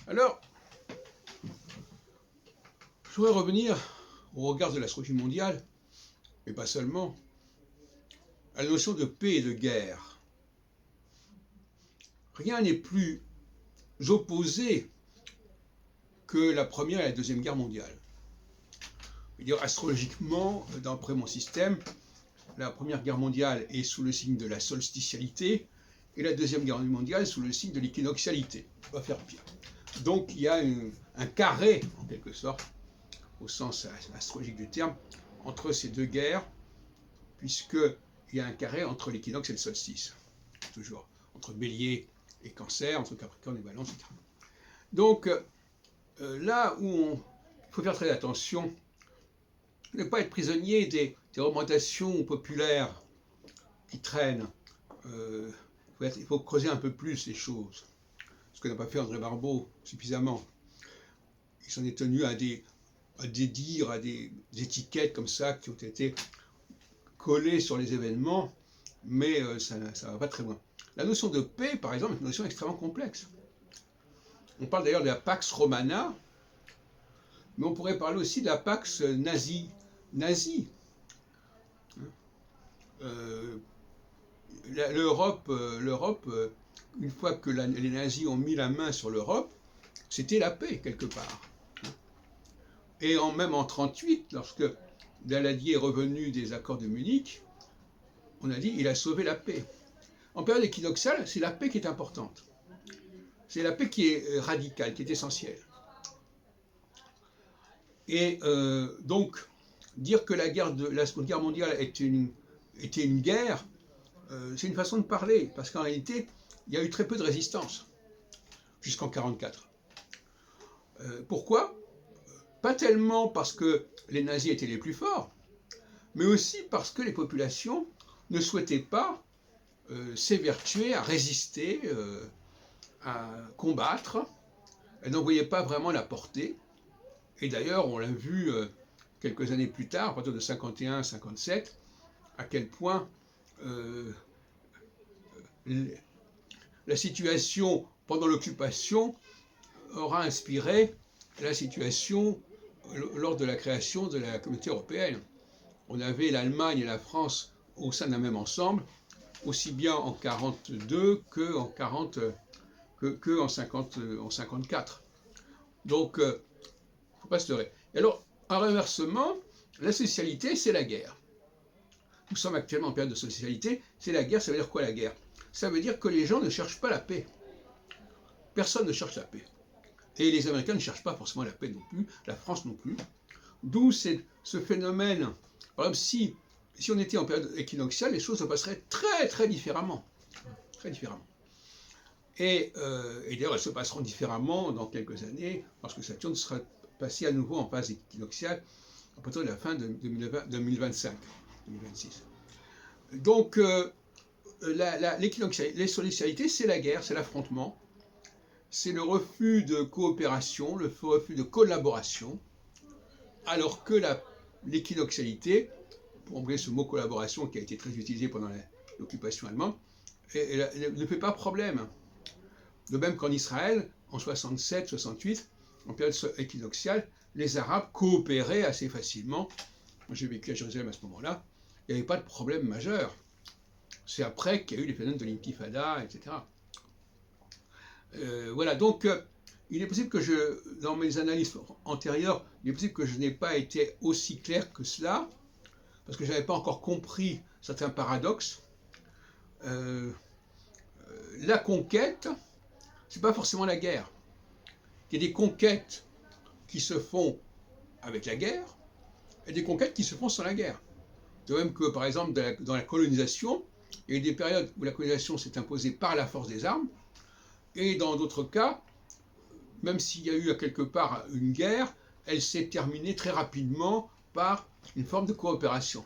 Alors, je voudrais revenir au regard de l'astrologie mondiale, mais pas seulement, à la notion de paix et de guerre. Rien n'est plus opposé que la Première et la Deuxième Guerre mondiale. Je veux dire, astrologiquement, d'après mon système, la Première Guerre mondiale est sous le signe de la solstitialité et la Deuxième Guerre mondiale sous le signe de l'équinoxialité. On va faire pire. Donc il y a un carré, en quelque sorte, au sens astrologique du terme, entre ces deux guerres, puisqu'il y a un carré entre l'équinoxe et le solstice. Toujours. Entre Bélier et Cancer, entre Capricorne et Balance, etc. Donc là où il faut faire très attention, ne pas être prisonnier des représentations populaires qui traînent. Il faut creuser un peu plus les choses. Ce que n'a pas fait André Barbeau suffisamment. Il s'en est tenu à des dires, à des étiquettes comme ça qui ont été collées sur les événements, mais ça ne va pas très loin. La notion de paix, par exemple, est une notion extrêmement complexe. On parle d'ailleurs de la Pax Romana, mais on pourrait parler aussi de la Pax nazie. L'Europe, une fois que les nazis ont mis la main sur l'Europe, c'était la paix quelque part. Et même en 1938, lorsque Daladier est revenu des accords de Munich, on a dit il a sauvé la paix. En période équinoxiale, c'est la paix qui est importante. C'est la paix qui est radicale, qui est essentielle. Et donc, dire que la Seconde Guerre mondiale était une guerre, c'est une façon de parler, parce qu'en réalité, il y a eu très peu de résistance, jusqu'en 1944. Pourquoi ? Pas tellement parce que les nazis étaient les plus forts, mais aussi parce que les populations ne souhaitaient pas s'évertuer à résister, à combattre. Elles n'en voyaient pas vraiment la portée. Et d'ailleurs, on l'a vu quelques années plus tard, à partir de 51-57, à quel point la situation pendant l'occupation aura inspiré la situation lors de la création de la Communauté européenne. On avait l'Allemagne et la France au sein d'un même ensemble, aussi bien en 1942 qu'en 1954. Donc, il ne faut pas se leurrer. Et alors, en renversement, la socialité, c'est la guerre. Nous sommes actuellement en période de socialité, c'est la guerre. Ça veut dire quoi la guerre? Ça veut dire que les gens ne cherchent pas la paix. Personne ne cherche la paix. Et les Américains ne cherchent pas forcément la paix non plus, la France non plus. D'où ce phénomène. Par exemple, si on était en période équinoxiale, les choses se passeraient très très différemment. Très différemment. Et d'ailleurs, elles se passeront différemment dans quelques années, parce que Saturne sera passé à nouveau en phase équinoxiale à partir de la fin de 2025, 2026. Donc, les solidarités, c'est la guerre, c'est l'affrontement, c'est le refus de coopération, le refus de collaboration, alors que l'équinoxialité, pour employer ce mot collaboration qui a été très utilisé pendant l'occupation allemande, ne fait pas problème. De même qu'en Israël, en 67-68, en période équinoxiale, les Arabes coopéraient assez facilement. Moi, j'ai vécu à Jérusalem à ce moment-là, il n'y avait pas de problème majeur. C'est après qu'il y a eu les phénomènes de l'intifada, etc. Voilà, donc il est possible que dans mes analyses antérieures, il est possible que je n'ai pas été aussi clair que cela, parce que je n'avais pas encore compris certains paradoxes. La conquête, c'est pas forcément la guerre. Il y a des conquêtes qui se font avec la guerre, et des conquêtes qui se font sans la guerre. De même que, par exemple, dans la colonisation, il y a eu des périodes où la colonisation s'est imposée par la force des armes, et dans d'autres cas, même s'il y a eu à quelque part une guerre, elle s'est terminée très rapidement par une forme de coopération.